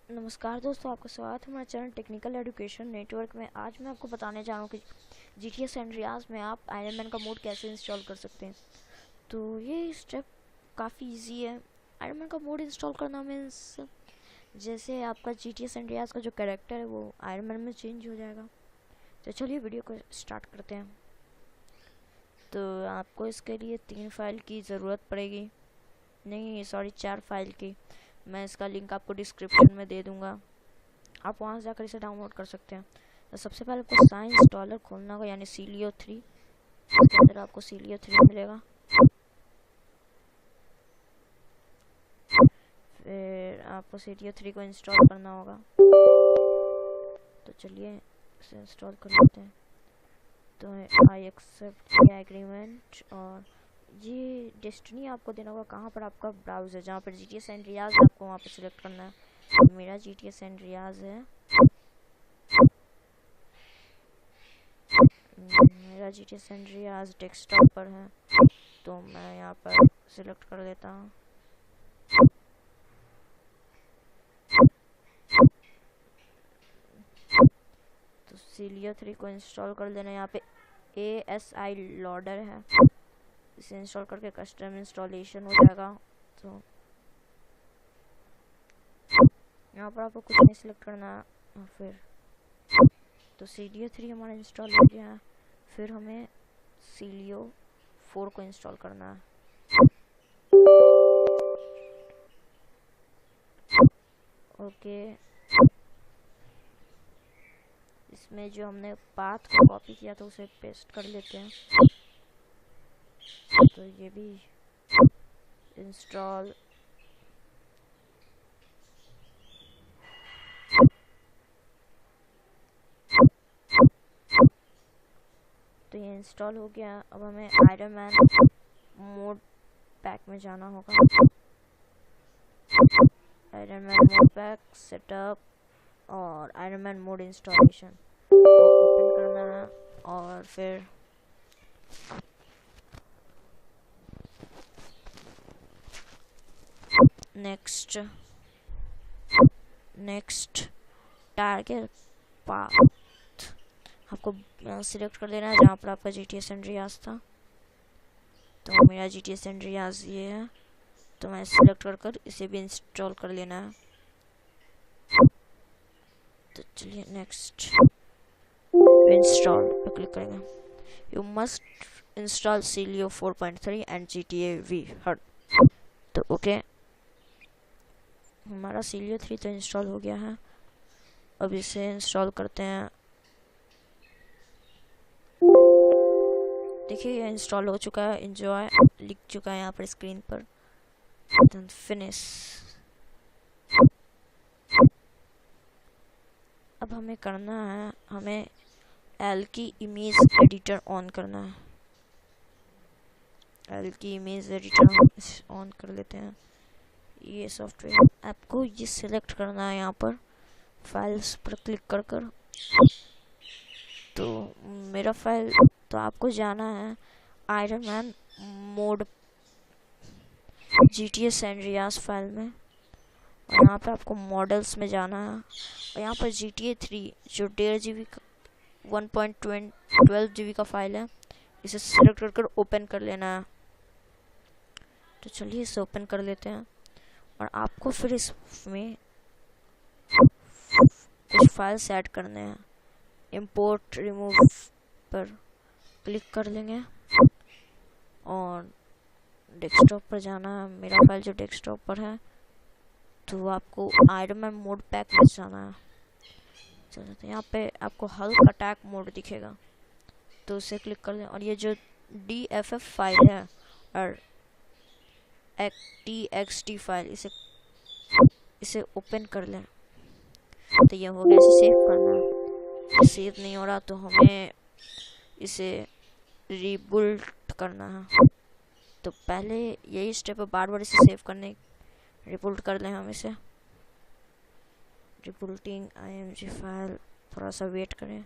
नमस्कार दोस्तों, आपका स्वागत है हमारे चैनल टेक्निकल एजुकेशन नेटवर्क में। आज मैं आपको बताने जा रहा हूँ कि GTA सैंड्रियास में आप आयरन मैन का मोड कैसे इंस्टॉल कर सकते हैं। तो ये स्टेप काफ़ी इजी है। आयरन मैन का मोड इंस्टॉल करना मीन्स जैसे आपका GTA सैंड्रियास का जो कैरेक्टर है वो आयरन मैन में चेंज हो जाएगा। तो चलिए वीडियो को स्टार्ट करते हैं। तो आपको इसके लिए 3 फाइल की ज़रूरत पड़ेगी, नहीं सॉरी 4 फाइल की। मैं इसका लिंक आपको डिस्क्रिप्शन में दे दूँगा, आप वहाँ से जाकर इसे डाउनलोड कर सकते हैं। तो सबसे पहले आपको साइंस इंस्टॉलर खोलना होगा, यानी CLIO3। इसके अंदर आपको CLIO3 मिलेगा। फिर आपको CLIO3 को इंस्टॉल करना होगा। तो चलिए इसे इंस्टॉल कर लेते हैं। तो आई एक्सेप्ट द एग्रीमेंट, और ये डेस्टिनी आपको देना होगा कहाँ पर आपका ब्राउज़र, जहाँ पर GTA सैंड्रियास आपको वहाँ पर सिलेक्ट करना है। तो मेरा GTA सैंड्रियास है, मेरा GTA सैंड्रियास डेस्कटॉप पर है, तो मैं यहाँ पर सिलेक्ट कर लेता हूँ। तो CLIO3 को इंस्टॉल कर लेना। यहाँ पे ASI लोडर है, इसे इंस्टॉल करके कस्टम इंस्टॉलेशन हो जाएगा। तो यहाँ पर आपको कुछ नहीं सिलेक्ट करना है। फिर तो CLIO3 हमारा इंस्टॉल हो गया है। फिर हमें CLIO4 को इंस्टॉल करना है। ओके, इसमें जो हमने पाथ को कॉपी किया था उसे पेस्ट कर लेते हैं। तो ये भी इंस्टॉल तो ये इंस्टॉल हो गया। अब हमें आयरन मैन मोड पैक में जाना होगा। Iron Man mod pack setup और Iron Man mod installation open करना है, और फिर नेक्स्ट टारगेट पाथ आपको सिलेक्ट कर लेना है जहाँ पर आपका GTA सैंड्रियास था। तो मेरा GTA सैंड्रियास ये है, तो मैं सिलेक्ट कर इसे भी इंस्टॉल कर लेना है। तो चलिए नेक्स्ट इंस्टॉल पर क्लिक करेंगे। You must install CLIO 4.3 and GTA V हर। तो ओके, हमारा CLIO3 तो इंस्टॉल हो गया है। अब इसे इंस्टॉल करते हैं। देखिए ये इंस्टॉल हो चुका है, एंजॉय लिख चुका है यहाँ पर स्क्रीन पर। Then finish. अब हमें करना है, हमें एल की इमेज एडिटर ऑन करना है। एल की इमेज एडिटर ऑन कर लेते हैं। ये सॉफ्टवेयर आपको ये सिलेक्ट करना है, यहाँ पर फाइल्स पर क्लिक कर। तो मेरा फाइल, तो आपको जाना है Iron Man mod GTA San Andreas file में, और यहाँ पे आपको मॉडल्स में जाना है, और यहाँ पर GTA3 जो 1.5 GB का 1.12 GB का फाइल है, इसे सिलेक्ट कर ओपन कर लेना है। तो चलिए इसे ओपन कर लेते हैं, और आपको फिर इसमें कुछ फाइल्स ऐड करने हैं। इंपोर्ट रिमूव पर क्लिक कर लेंगे, और डेस्कटॉप पर जाना है। मेरा फाइल जो डेस्कटॉप पर है, तो आपको आयरन मैन मोड पैक में जाना है। चलो, तो यहाँ पे आपको हल्क अटैक मोड दिखेगा, तो उसे क्लिक कर लें। और ये जो DFF फाइल है और TXT फाइल, इसे ओपन कर लें। तो ये हो गया, इसे सेव करना है। सेव नहीं हो रहा तो हमें इसे रीबूट करना है। तो पहले यही स्टेप है, बार बार इसे सेव करने, रिबूट कर लें हम इसे। रिबूटिंग IMG फाइल, थोड़ा सा वेट करें।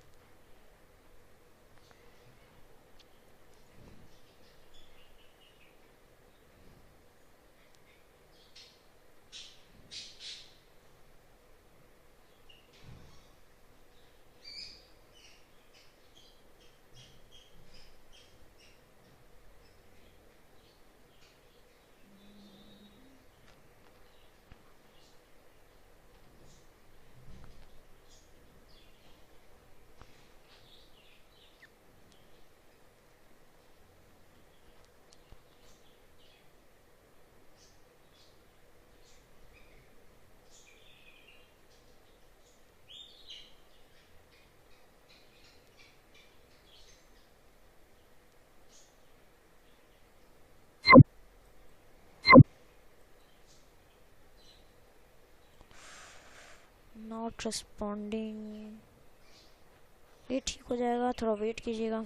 नॉट रिस्पॉन्डिंग, ये ठीक हो जाएगा, थोड़ा वेट कीजिएगा।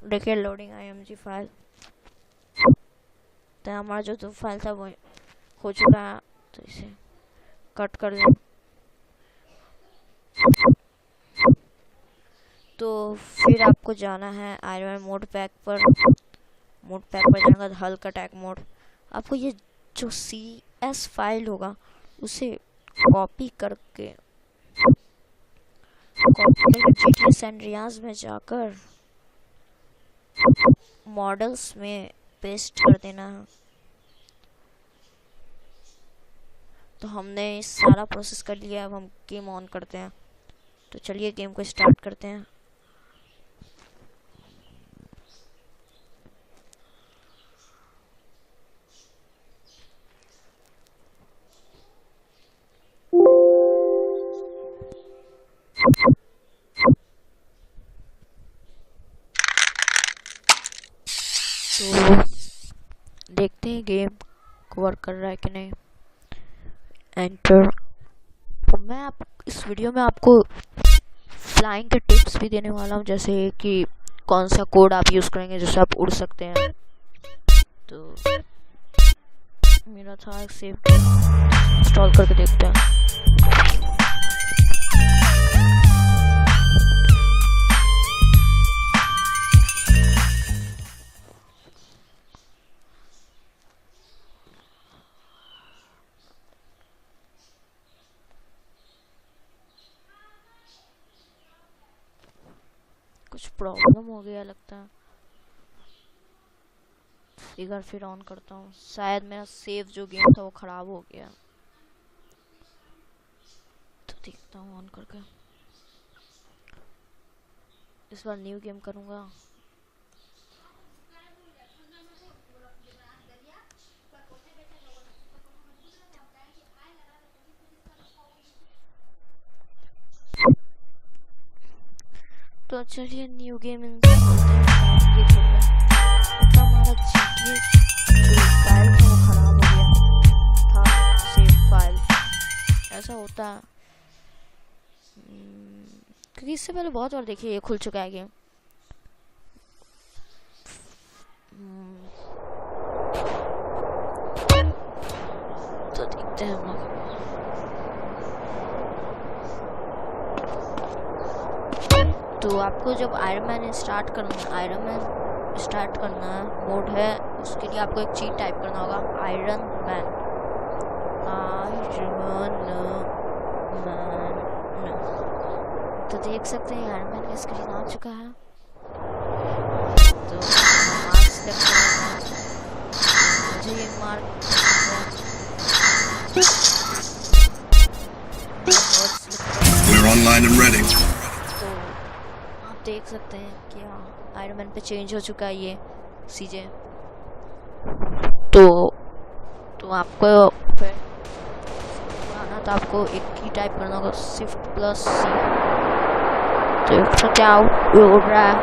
देखिए लोडिंग IMG फाइल, तो हमारा जो फाइल था वो हो चुका है, तो इसे कट कर दें। तो फिर आपको जाना है आयरन मोड पैक पर, जाएगा हल्क अटैक मोड। आपको ये जो CS फाइल होगा उसे कॉपी करके GTA सैंड्रियास में जाकर मॉडल्स में पेस्ट कर देना है। तो हमने सारा प्रोसेस कर लिया, अब हम गेम ऑन करते हैं। तो चलिए गेम को स्टार्ट करते हैं। तो देखते हैं गेम वर्क कर रहा है कि नहीं। एंटर। तो मैं इस वीडियो में आपको फ्लाइंग के टिप्स भी देने वाला हूँ, जैसे कि कौन सा कोड आप यूज़ करेंगे जिससे आप उड़ सकते हैं। तो मेरा था एक सेव इंस्टॉल करके देखते हैं। कुछ प्रॉब्लम हो गया लगता है, एक बार फिर ऑन करता हूँ। शायद मेरा सेव जो गेम था वो खराब हो गया, तो देखता हूँ ऑन करके। इस बार न्यू गेम करूँगा। तो चलिए न्यू गेम इंस्टॉल करते हैं। तो हमारा GTA जो फाइल था वो खराब हो गया था, सेव फाइल। ऐसा होता है क्योंकि इससे पहले बहुत बार देखिए ये खुल चुका है गेम। तो देखते हैं हम लोग। तो आपको जब आयरन स्टार्ट करना है मोड है, उसके लिए आपको एक चीज टाइप करना होगा, आयरन मैन। तो देख सकते हैं आयरन मैन का स्क्रीन आ चुका है। तो मार्क सेलेक्ट करना है, मुझे ये मार्क online and ready. देख सकते हैं कि हाँ आयरन मैन पे चेंज हो चुका है ये चीजें। तो आपको फिर आना, तो आपको एक की टाइप करना होगा, Shift+C। तो इसका क्या उड़ रहा है,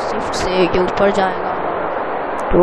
Shift से ये ऊपर जाएगा। तो